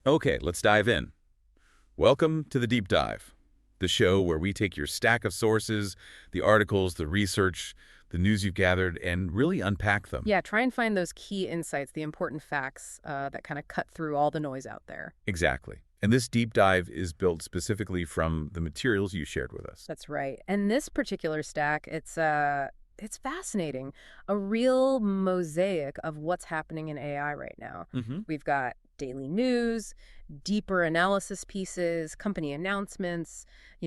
Okay, let's dive in. Welcome to the Deep Dive, the show where we take your stack of sources, the articles, the research, the news you've gathered, and really unpack them. Yeah, try and find those key insights, the important facts that kind of cut through all the noise out there. Exactly. And this deep dive is built specifically from the materials you shared with us. That's right. And this particular stack, it's fascinating. A real mosaic of what's happening in AI right now. We've got daily news, deeper analysis pieces, company announcements,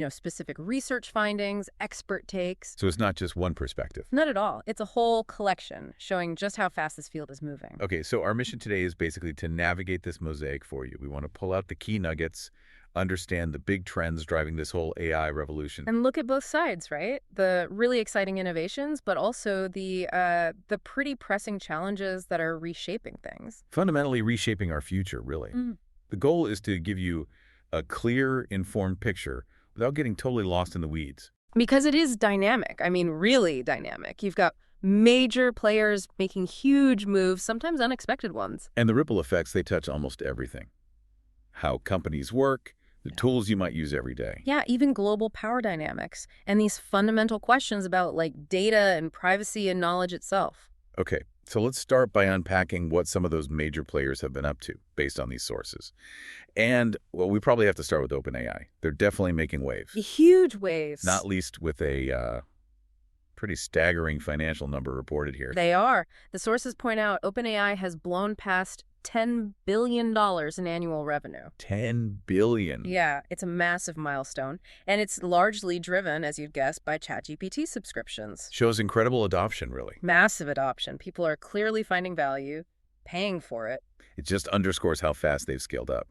specific research findings, expert takes. So it's not just one perspective. Not at all. It's a whole collection showing just how fast this field is moving. Okay, so our mission today is basically to navigate this mosaic for you. We want to pull out the key nuggets, understand the big trends driving this whole AI revolution. And look at both sides, right? The really exciting innovations, but also the pretty pressing challenges that are reshaping things. Fundamentally reshaping our future, really. The goal is to give you a clear, informed picture without getting totally lost in the weeds. Because it is dynamic. I mean, really dynamic. You've got major players making huge moves, sometimes unexpected ones. And the ripple effects, they touch almost everything. How companies work, the tools you might use every day. Yeah, even global power dynamics and these fundamental questions about data and privacy and knowledge itself. Okay, so let's start by unpacking what some of those major players have been up to based on these sources. And, well, we probably have to start with OpenAI. They're definitely making waves. Huge waves. Not least with a pretty staggering financial number reported here. They are. The sources point out OpenAI has blown past $10 billion in annual revenue. $10 billion. Yeah, it's a massive milestone. And it's largely driven, as you'd guess, by ChatGPT subscriptions. Shows incredible adoption, really. Massive adoption. People are clearly finding value, paying for it. It just underscores how fast they've scaled up.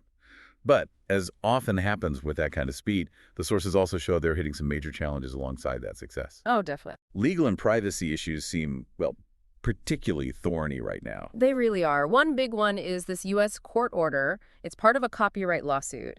But, as often happens with that kind of speed, the sources also show they're hitting some major challenges alongside that success. Oh, definitely. Legal and privacy issues seem, well, particularly thorny right now. They really are. One big one is this U.S. court order. It's part of a copyright lawsuit.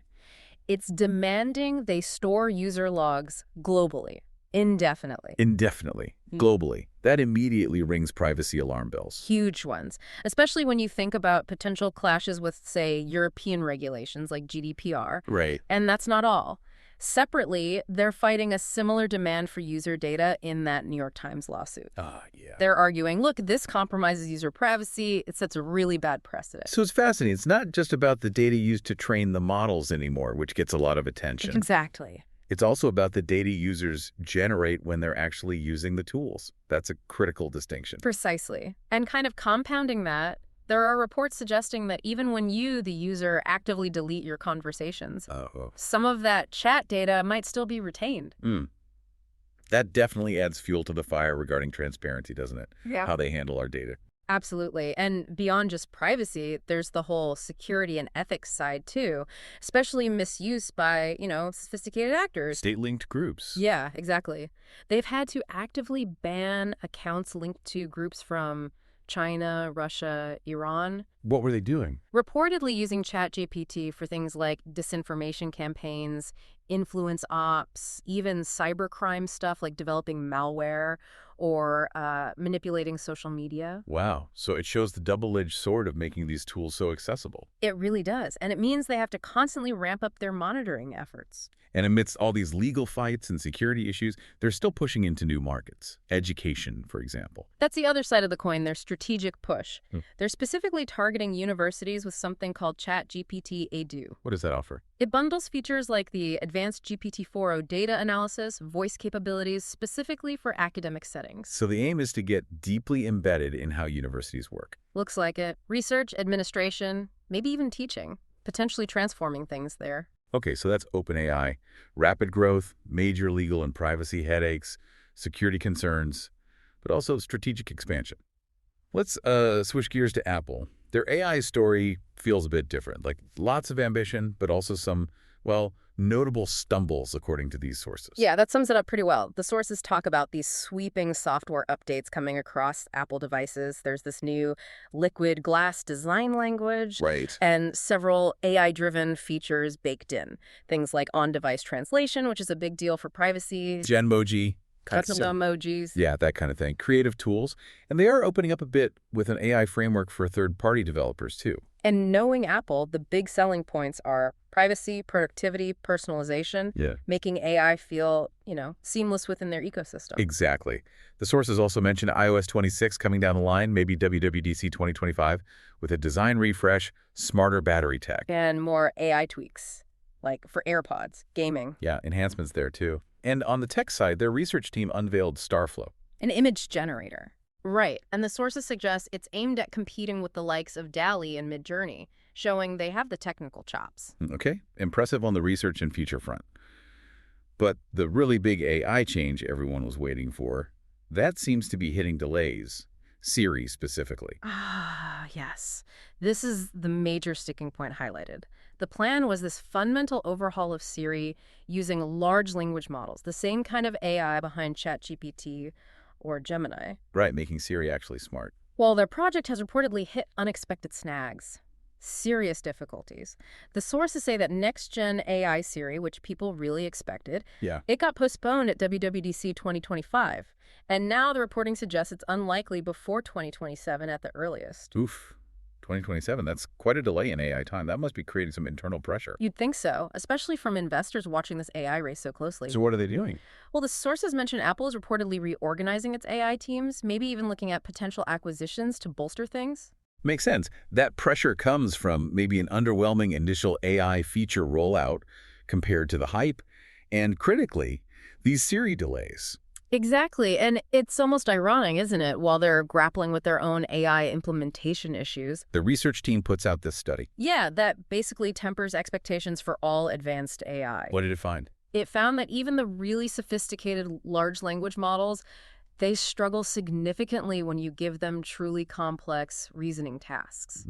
It's demanding they store user logs globally, indefinitely. Indefinitely, globally. That immediately rings privacy alarm bells. Huge ones, especially when you think about potential clashes with, say, European regulations like GDPR. Right. And that's not all. Separately, they're fighting a similar demand for user data in that New York Times lawsuit. Yeah. They're arguing, look, this compromises user privacy. It sets a really bad precedent. So it's fascinating. It's not just about the data used to train the models anymore, which gets a lot of attention. Exactly. It's also about the data users generate when they're actually using the tools. That's a critical distinction. Precisely. And kind of compounding that, there are reports suggesting that even when you, the user, actively delete your conversations, some of that chat data might still be retained. That definitely adds fuel to the fire regarding transparency, doesn't it? Yeah. How they handle our data. Absolutely. And beyond just privacy, there's the whole security and ethics side, too, especially misuse by, sophisticated actors. State-linked groups. Yeah, exactly. They've had to actively ban accounts linked to groups from China, Russia, Iran. What were they doing? Reportedly using ChatGPT for things like disinformation campaigns, influence ops, even cybercrime stuff like developing malware or manipulating social media. Wow. So it shows the double-edged sword of making these tools so accessible. It really does. And it means they have to constantly ramp up their monitoring efforts. And amidst all these legal fights and security issues, they're still pushing into new markets. Education, for example. That's the other side of the coin, their strategic push. They're specifically targeting universities with something called ChatGPT Edu. What does that offer? It bundles features like the advanced GPT-4o data analysis, voice capabilities, specifically for academic settings. So the aim is to get deeply embedded in how universities work. Looks like it. Research, administration, maybe even teaching, potentially transforming things there. Okay, so that's OpenAI. Rapid growth, major legal and privacy headaches, security concerns, but also strategic expansion. Let's switch gears to Apple. Their AI story feels a bit different, like lots of ambition, but also some, well, notable stumbles, according to these sources. Yeah, that sums it up pretty well. The sources talk about these sweeping software updates coming across Apple devices. There's this new liquid glass design language. Right. And several AI-driven features baked in. Things like on-device translation, which is a big deal for privacy. Genmoji, Custom emojis. Yeah, that kind of thing. Creative tools. And they are opening up a bit with an AI framework for third-party developers, too. And knowing Apple, the big selling points are privacy, productivity, personalization, making AI feel, seamless within their ecosystem. Exactly. The sources also mentioned iOS 26 coming down the line, maybe WWDC 2025, with a design refresh, smarter battery tech. And more AI tweaks, like for AirPods, gaming. Yeah, enhancements there, too. And on the tech side, their research team unveiled STARFlow. An image generator. Right, and the sources suggest it's aimed at competing with the likes of DALL-E and Midjourney, showing they have the technical chops. Okay, impressive on the research and feature front. But the really big AI change everyone was waiting for, that seems to be hitting delays, Siri specifically. Ah, yes. This is the major sticking point highlighted. The plan was this fundamental overhaul of Siri using large language models, the same kind of AI behind ChatGPT or Gemini. Right, making Siri actually smart. Well, their project has reportedly hit unexpected snags. Serious difficulties. The sources say that next-gen AI Siri, which people really expected, it got postponed at WWDC 2025. And now the reporting suggests it's unlikely before 2027 at the earliest. Oof. 2027, that's quite a delay in AI time. That must be creating some internal pressure. You'd think so, especially from investors watching this AI race so closely. So what are they doing? Well, the sources mention Apple is reportedly reorganizing its AI teams, maybe even looking at potential acquisitions to bolster things. Makes sense. That pressure comes from maybe an underwhelming initial AI feature rollout compared to the hype, and critically, these Siri delays. Exactly, and it's almost ironic, isn't it, while they're grappling with their own AI implementation issues. The research team puts out this study. Yeah, that basically tempers expectations for all advanced AI. What did it find? It found that even the really sophisticated large language models, they struggle significantly when you give them truly complex reasoning tasks.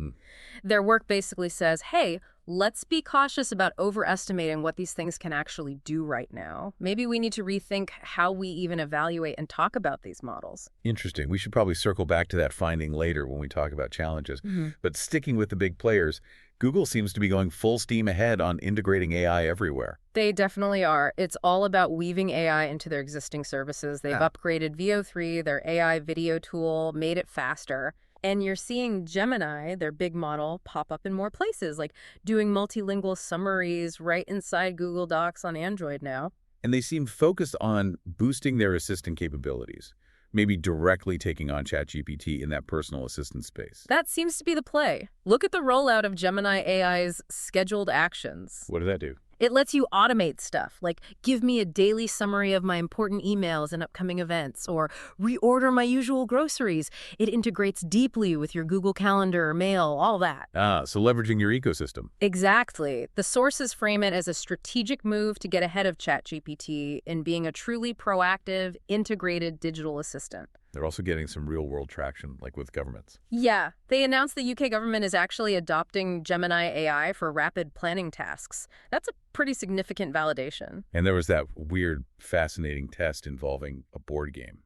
Their work basically says, hey, let's be cautious about overestimating what these things can actually do right now. Maybe we need to rethink how we even evaluate and talk about these models. Interesting. We should probably circle back to that finding later when we talk about challenges. But sticking with the big players, Google seems to be going full steam ahead on integrating AI everywhere. They definitely are. It's all about weaving AI into their existing services. They've upgraded VO3, their AI video tool, made it faster. And you're seeing Gemini, their big model, pop up in more places, like doing multilingual summaries right inside Google Docs on Android now. And they seem focused on boosting their assistant capabilities, maybe directly taking on ChatGPT in that personal assistant space. That seems to be the play. Look at the rollout of Gemini AI's scheduled actions. What does that do? It lets you automate stuff, like give me a daily summary of my important emails and upcoming events, or reorder my usual groceries. It integrates deeply with your Google Calendar, Mail, all that. So leveraging your ecosystem. Exactly. The sources frame it as a strategic move to get ahead of ChatGPT in being a truly proactive, integrated digital assistant. They're also getting some real-world traction, like with governments. Yeah. They announced the UK government is actually adopting Gemini AI for rapid planning tasks. That's a pretty significant validation. And there was that weird, fascinating test involving a board game.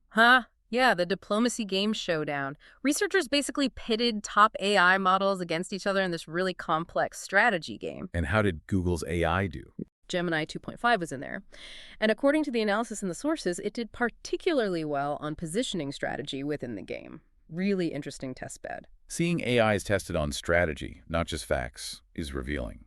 Yeah, the Diplomacy Game Showdown. Researchers basically pitted top AI models against each other in this really complex strategy game. And how did Google's AI do? Gemini 2.5 was in there. And according to the analysis in the sources, it did particularly well on positioning strategy within the game. Really interesting test bed. Seeing AIs tested on strategy, not just facts, is revealing.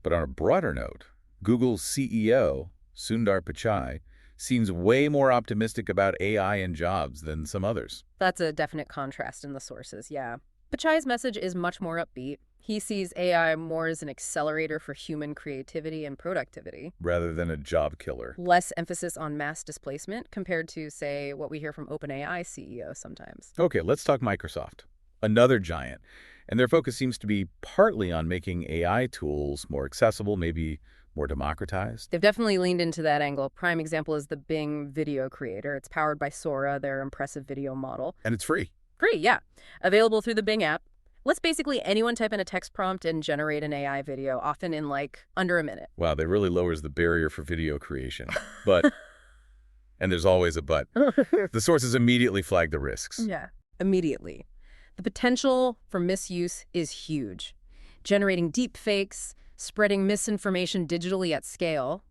But on a broader note, Google's CEO, Sundar Pichai, seems way more optimistic about AI and jobs than some others. That's a definite contrast in the sources, yeah. Pichai's message is much more upbeat. He sees AI more as an accelerator for human creativity and productivity. Rather than a job killer. Less emphasis on mass displacement compared to, say, what we hear from OpenAI CEO sometimes. Okay, let's talk Microsoft. Another giant. And their focus seems to be partly on making AI tools more accessible, maybe more democratized. They've definitely leaned into that angle. Prime example is the Bing Video Creator. It's powered by Sora, their impressive video model. And it's free. Free, yeah. Available through the Bing app. Lets basically anyone type in a text prompt and generate an AI video, often in like under a minute. Wow, that really lowers the barrier for video creation. But, and there's always a but, the sources immediately flag the risks. Yeah, immediately. The potential for misuse is huge. Generating deep fakes, spreading misinformation digitally at scale.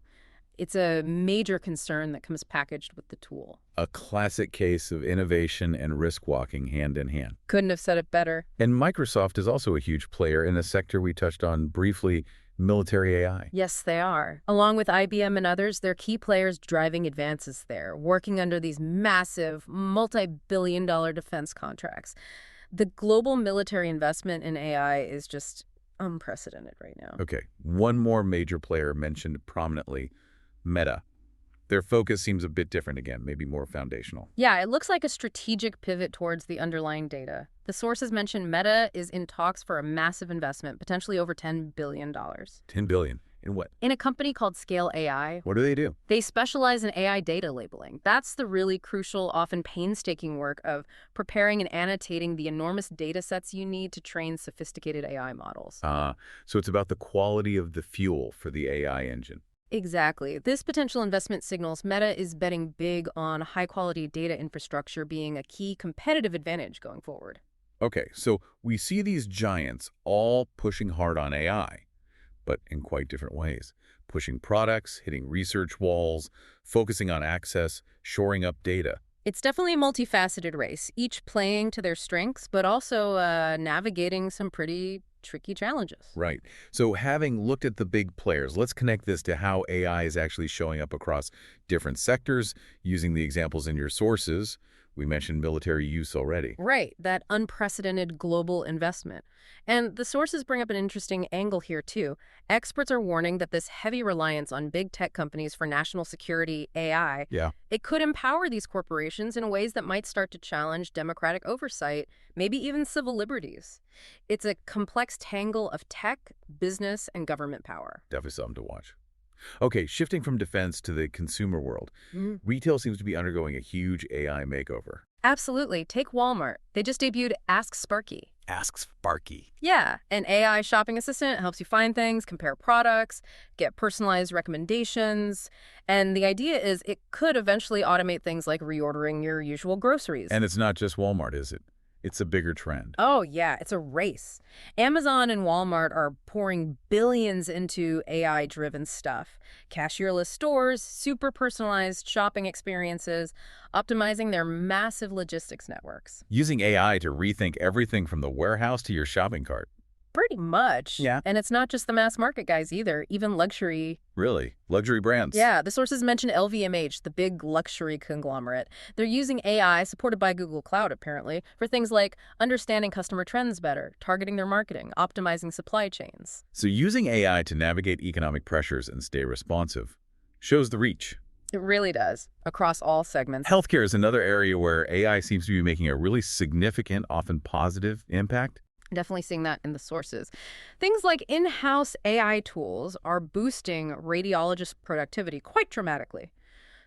It's a major concern that comes packaged with the tool. A classic case of innovation and risk walking hand in hand. Couldn't have said it better. And Microsoft is also a huge player in a sector we touched on briefly, military AI. Yes, they are. Along with IBM and others, they're key players driving advances there, working under these massive, multi-billion-dollar defense contracts. The global military investment in AI is just unprecedented right now. Okay, one more major player mentioned prominently, Meta. Their focus seems a bit different again, maybe more foundational. Yeah, it looks like a strategic pivot towards the underlying data. The sources mention Meta is in talks for a massive investment, potentially over $10 billion. $10 billion. In what? In a company called Scale AI. What do they do? They specialize in AI data labeling. That's the really crucial, often painstaking work of preparing and annotating the enormous data sets you need to train sophisticated AI models. So it's about the quality of the fuel for the AI engine. Exactly. This potential investment signals Meta is betting big on high-quality data infrastructure being a key competitive advantage going forward. Okay, so we see these giants all pushing hard on AI, but in quite different ways. Pushing products, hitting research walls, focusing on access, shoring up data. It's definitely a multifaceted race, each playing to their strengths, but also navigating some pretty tricky challenges. Right. So having looked at the big players, let's connect this to how AI is actually showing up across different sectors, using the examples in your sources. We mentioned military use already. Right, that unprecedented global investment. And the sources bring up an interesting angle here, too. Experts are warning that this heavy reliance on big tech companies for national security AI, it could empower these corporations in ways that might start to challenge democratic oversight, maybe even civil liberties. It's a complex tangle of tech, business, and government power. Definitely something to watch. Okay, shifting from defense to the consumer world, retail seems to be undergoing a huge AI makeover. Absolutely. Take Walmart. They just debuted Ask Sparky. Ask Sparky. Yeah, an AI shopping assistant helps you find things, compare products, get personalized recommendations. And the idea is it could eventually automate things like reordering your usual groceries. And it's not just Walmart, is it? It's a bigger trend. Oh, yeah, it's a race. Amazon and Walmart are pouring billions into AI-driven stuff. Cashierless stores, super personalized shopping experiences, optimizing their massive logistics networks. Using AI to rethink everything from the warehouse to your shopping cart. Pretty much. Yeah. And it's not just the mass market guys either, even luxury. Really? Luxury brands? Yeah, the sources mention LVMH, the big luxury conglomerate. They're using AI, supported by Google Cloud apparently, for things like understanding customer trends better, targeting their marketing, optimizing supply chains. So using AI to navigate economic pressures and stay responsive shows the reach. It really does, across all segments. Healthcare is another area where AI seems to be making a really significant, often positive impact. Definitely seeing that in the sources. Things like in-house AI tools are boosting radiologist productivity quite dramatically.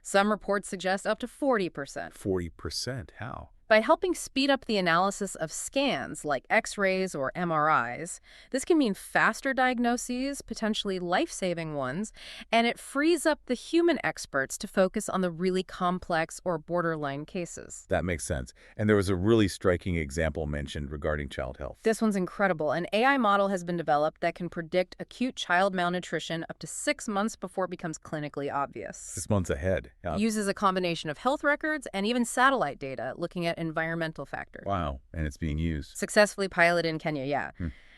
Some reports suggest up to 40%. 40%? How? By helping speed up the analysis of scans like X-rays or MRIs, this can mean faster diagnoses, potentially life-saving ones, and it frees up the human experts to focus on the really complex or borderline cases. That makes sense. And there was a really striking example mentioned regarding child health. This one's incredible. An AI model has been developed that can predict acute child malnutrition up to 6 months before it becomes clinically obvious. 6 months ahead. Yeah. It uses a combination of health records and even satellite data, looking at environmental factors. Wow, and it's being used. Successfully piloted in Kenya, yeah.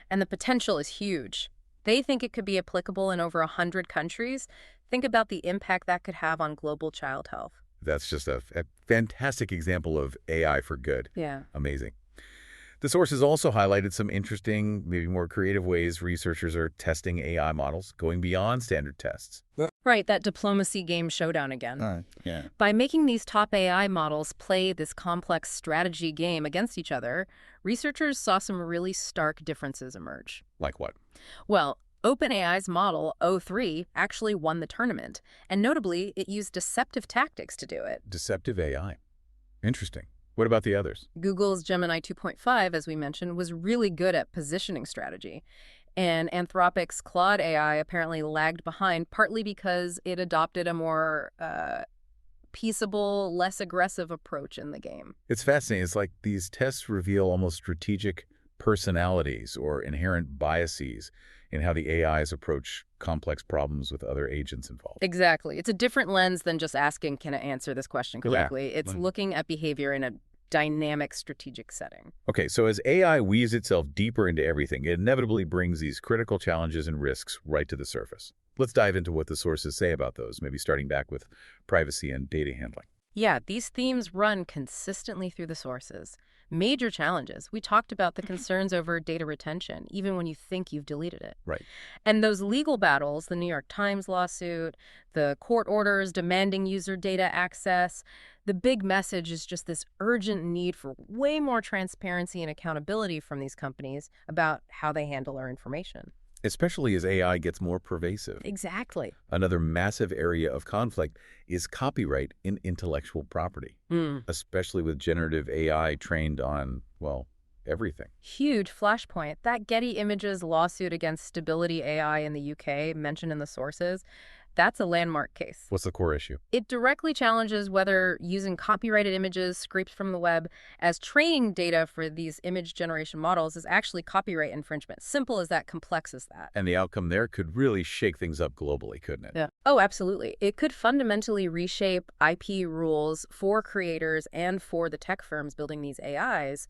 And the potential is huge. They think it could be applicable in over 100 countries. Think about the impact that could have on global child health. That's just a fantastic example of AI for good. Yeah. Amazing. The sources also highlighted some interesting, maybe more creative ways researchers are testing AI models, going beyond standard tests. Right, that diplomacy game showdown again. Yeah. By making these top AI models play this complex strategy game against each other, researchers saw some really stark differences emerge. Like what? Well, OpenAI's model, O3, actually won the tournament, and notably, it used deceptive tactics to do it. Deceptive AI. Interesting. What about the others? Google's Gemini 2.5, as we mentioned, was really good at positioning strategy. And Anthropic's Claude AI apparently lagged behind, partly because it adopted a more peaceable, less aggressive approach in the game. It's fascinating. It's like these tests reveal almost strategic personalities or inherent biases in how the AIs approach complex problems with other agents involved. Exactly. It's a different lens than just asking, can it answer this question correctly? It's looking at behavior in a dynamic strategic setting. Okay, so as AI weaves itself deeper into everything, it inevitably brings these critical challenges and risks right to the surface. Let's dive into what the sources say about those, maybe starting back with privacy and data handling. Yeah, these themes run consistently through the sources. Major challenges. We talked about the concerns over data retention, even when you think you've deleted it. Right. And those legal battles, the New York Times lawsuit, the court orders demanding user data access, the big message is just this urgent need for way more transparency and accountability from these companies about how they handle our information. Especially as AI gets more pervasive. Exactly. Another massive area of conflict is copyright in intellectual property, especially with generative AI trained on, well, everything. Huge flashpoint. That Getty Images lawsuit against Stability AI in the UK, mentioned in the sources, that's a landmark case. What's the core issue? It directly challenges whether using copyrighted images scraped from the web as training data for these image generation models is actually copyright infringement. Simple as that, complex as that. And the outcome there could really shake things up globally, couldn't it? Yeah. Oh, absolutely. It could fundamentally reshape IP rules for creators and for the tech firms building these AIs.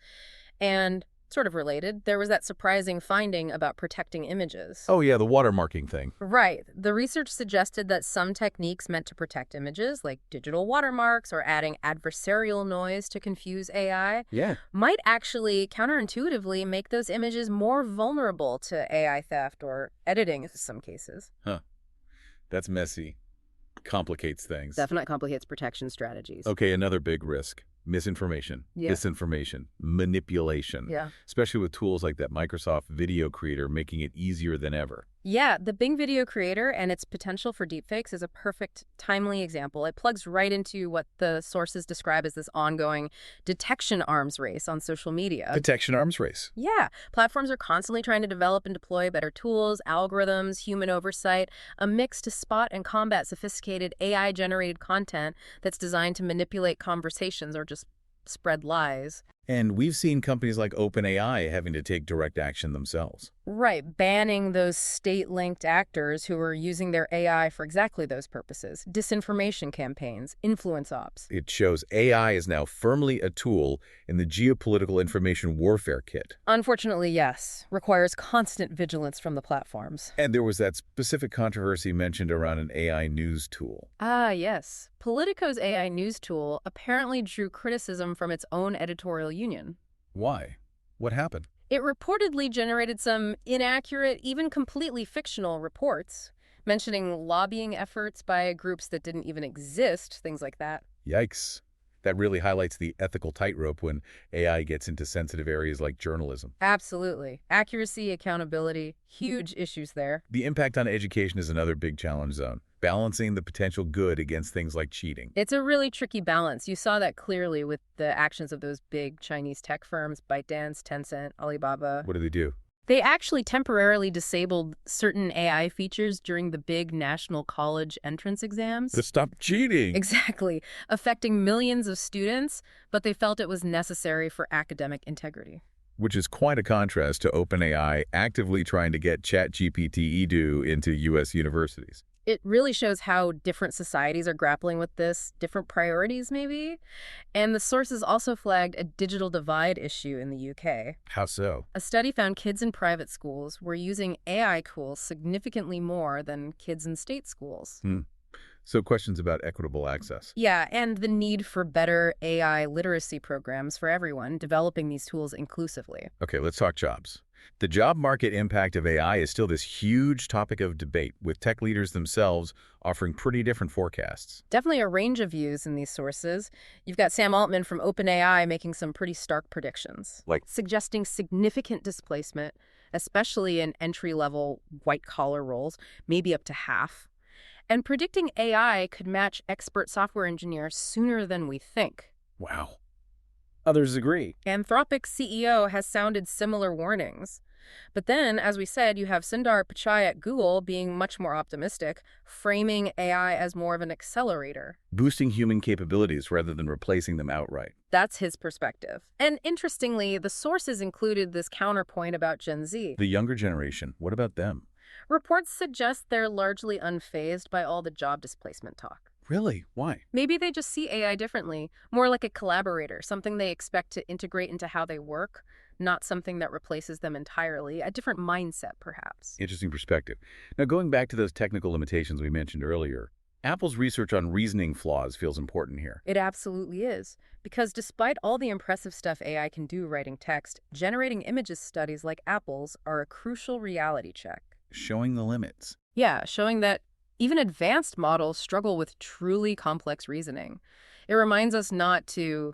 And sort of related, there was that surprising finding about protecting images. Oh yeah, the watermarking thing. Right. The research suggested that some techniques meant to protect images, like digital watermarks or adding adversarial noise to confuse AI, might actually counterintuitively make those images more vulnerable to AI theft or editing in some cases. Huh. That's messy. Complicates things. Definitely complicates protection strategies. Okay, another big risk. Misinformation, disinformation, manipulation, especially with tools like that Microsoft Video Creator making it easier than ever. Yeah, the Bing Video Creator and its potential for deepfakes is a perfect, timely example. It plugs right into what the sources describe as this ongoing detection arms race on social media. Detection arms race. Yeah. Platforms are constantly trying to develop and deploy better tools, algorithms, human oversight, a mix to spot and combat sophisticated AI-generated content that's designed to manipulate conversations or just spread lies. And we've seen companies like OpenAI having to take direct action themselves. Right, banning those state-linked actors who are using their AI for exactly those purposes. Disinformation campaigns, influence ops. It shows AI is now firmly a tool in the geopolitical information warfare kit. Unfortunately, yes. Requires constant vigilance from the platforms. And there was that specific controversy mentioned around an AI news tool. Ah, yes. Politico's AI news tool apparently drew criticism from its own editorial union. Why? What happened? It reportedly generated some inaccurate, even completely fictional reports, mentioning lobbying efforts by groups that didn't even exist, things like that. Yikes. That really highlights the ethical tightrope when AI gets into sensitive areas like journalism. Absolutely. Accuracy, accountability, huge issues there. The impact on education is another big challenge zone, balancing the potential good against things like cheating. It's a really tricky balance. You saw that clearly with the actions of those big Chinese tech firms, ByteDance, Tencent, Alibaba. What do they do? They actually temporarily disabled certain AI features during the big national college entrance exams. To stop cheating. Exactly. Affecting millions of students, but they felt it was necessary for academic integrity. Which is quite a contrast to OpenAI actively trying to get ChatGPT Edu into U.S. universities. It really shows how different societies are grappling with this, different priorities maybe. And the sources also flagged a digital divide issue in the UK. How so? A study found kids in private schools were using AI tools significantly more than kids in state schools. So questions about equitable access. Yeah, and the need for better AI literacy programs for everyone, developing these tools inclusively. Okay, let's talk jobs. The job market impact of AI is still this huge topic of debate, with tech leaders themselves offering pretty different forecasts. Definitely a range of views in these sources. You've got Sam Altman from OpenAI making some pretty stark predictions, Like suggesting significant displacement, especially in entry-level white-collar roles, maybe up to half, and predicting AI could match expert software engineers sooner than we think. Wow. Others agree. Anthropic's CEO has sounded similar warnings. But then, as we said, you have Sundar Pichai at Google being much more optimistic, framing AI as more of an accelerator. Boosting human capabilities rather than replacing them outright. That's his perspective. And interestingly, the sources included this counterpoint about Gen Z. The younger generation, what about them? Reports suggest they're largely unfazed by all the job displacement talk. Really? Why? Maybe they just see AI differently, more like a collaborator, something they expect to integrate into how they work, not something that replaces them entirely, a different mindset, perhaps. Interesting perspective. Now, going back to those technical limitations we mentioned earlier, Apple's research on reasoning flaws feels important here. It absolutely is, because despite all the impressive stuff AI can do writing text, generating images studies like Apple's are a crucial reality check. Showing the limits. Yeah, showing that even advanced models struggle with truly complex reasoning. It reminds us not to,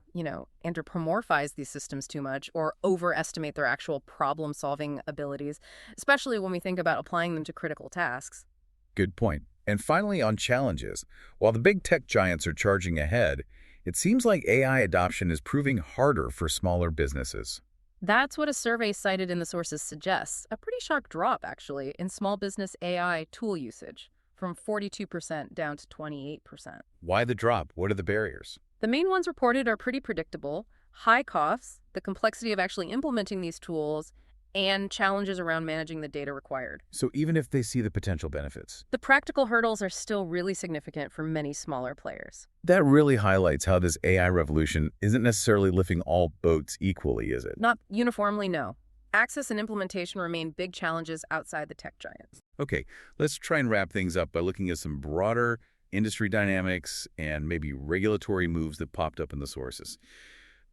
anthropomorphize these systems too much or overestimate their actual problem-solving abilities, especially when we think about applying them to critical tasks. Good point. And finally, on challenges, while the big tech giants are charging ahead, it seems like AI adoption is proving harder for smaller businesses. That's what a survey cited in the sources suggests, a pretty sharp drop, actually, in small business AI tool usage, from 42% down to 28%. Why the drop? What are the barriers? The main ones reported are pretty predictable: high costs, the complexity of actually implementing these tools, and challenges around managing the data required. So even if they see the potential benefits, The practical hurdles are still really significant for many smaller players. that really highlights how this AI revolution isn't necessarily lifting all boats equally, is it? Not uniformly, no. Access and implementation remain big challenges outside the tech giants. Okay, let's try and wrap things up by looking at some broader industry dynamics and maybe regulatory moves that popped up in the sources.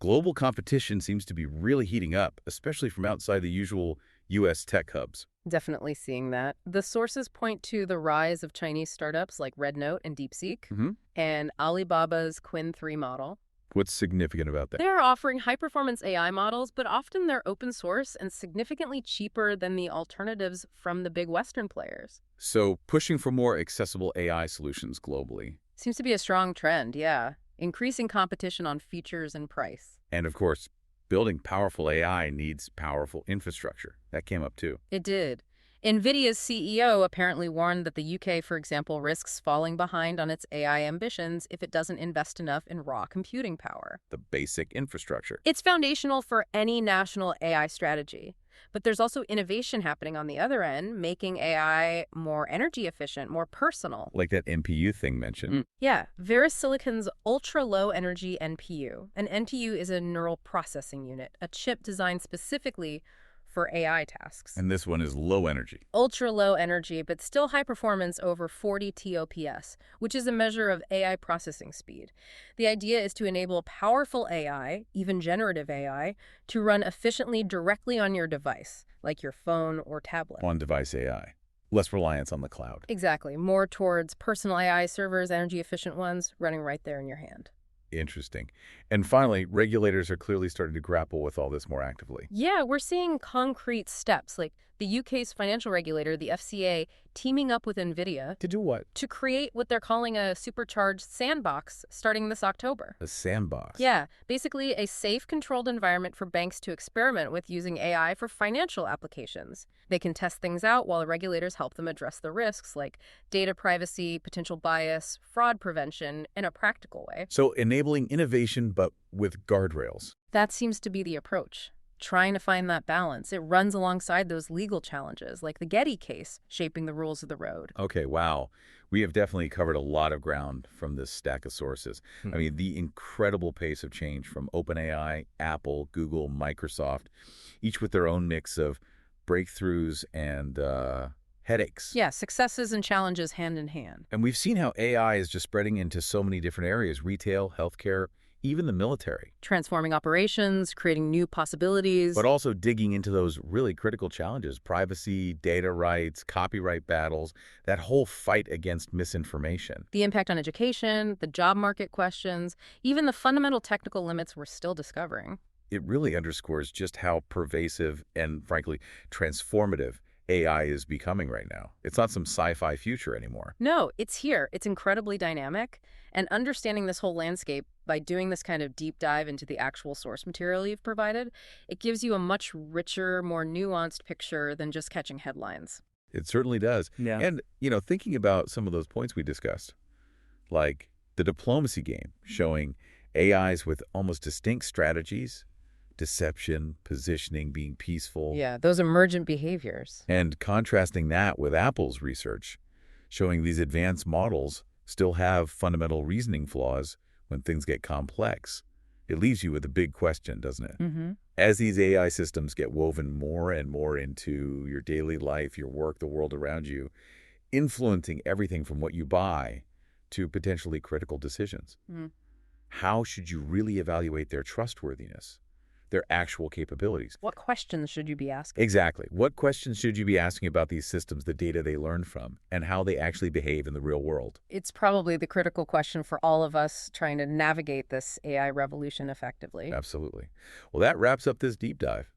Global competition seems to be really heating up, especially from outside the usual U.S. tech hubs. Definitely seeing that. The sources point to the rise of Chinese startups like RedNote and DeepSeek, and Alibaba's Qwen 3 model. What's significant about that? They're offering high-performance AI models, but often they're open source and significantly cheaper than the alternatives from the big Western players. So pushing for more accessible AI solutions globally. Seems to be a strong trend, yeah. Increasing competition on features and price. And of course, building powerful AI needs powerful infrastructure. That came up too. It did. NVIDIA's CEO apparently warned that the UK, for example, risks falling behind on its AI ambitions if it doesn't invest enough in raw computing power. The basic infrastructure. It's foundational for any national AI strategy. But there's also innovation happening on the other end, making AI more energy efficient, more personal. Like that NPU thing mentioned. Yeah, VeriSilicon's ultra-low energy NPU. An NPU is a neural processing unit, a chip designed specifically for AI tasks. And this one is low energy. Ultra-low energy, but still high performance over 40 TOPS, which is a measure of AI processing speed. The idea is to enable powerful AI, even generative AI, to run efficiently directly on your device, like your phone or tablet. On-device AI. Less reliance on the cloud. Exactly. More towards personal AI servers, energy-efficient ones, running right there in your hand. Interesting. And finally, regulators are clearly starting to grapple with all this more actively. Yeah, we're seeing concrete steps, like the UK's financial regulator, the FCA, teaming up with NVIDIA To do what? to create what they're calling a supercharged sandbox starting this October. A sandbox. Yeah, basically a safe, controlled environment for banks to experiment with using AI for financial applications. They can test things out while the regulators help them address the risks like data privacy, potential bias, fraud prevention in a practical way. So enabling innovation, but with guardrails. That seems to be the approach. Trying to find that balance. It runs alongside those legal challenges, like the Getty case, shaping the rules of the road. Okay, wow. We have definitely covered a lot of ground from this stack of sources. I mean, the incredible pace of change from OpenAI, Apple, Google, Microsoft, each with their own mix of breakthroughs and headaches. Yeah, successes and challenges hand in hand. And we've seen how AI is just spreading into so many different areas: retail, healthcare, even the military. Transforming operations, creating new possibilities. But also digging into those really critical challenges: privacy, data rights, copyright battles, that whole fight against misinformation. The impact on education, the job market questions, even the fundamental technical limits we're still discovering. It really underscores just how pervasive and, frankly, transformative AI is becoming right now. It's not some sci-fi future anymore. No, it's here. It's incredibly dynamic. And understanding this whole landscape by doing this kind of deep dive into the actual source material you've provided, it gives you a much richer, more nuanced picture than just catching headlines. It certainly does. Yeah. And, thinking about some of those points we discussed, like the diplomacy game, showing AIs with almost distinct strategies, deception, positioning, being peaceful. Yeah, those emergent behaviors. And contrasting that with Apple's research, showing these advanced models still have fundamental reasoning flaws when things get complex. It leaves you with a big question, doesn't it? As these AI systems get woven more and more into your daily life, your work, the world around you, influencing everything from what you buy to potentially critical decisions, how should you really evaluate their trustworthiness, their actual capabilities? What questions should you be asking? Exactly. What questions should you be asking about these systems, the data they learn from, and how they actually behave in the real world? It's probably the critical question for all of us trying to navigate this AI revolution effectively. Absolutely. Well, that wraps up this deep dive.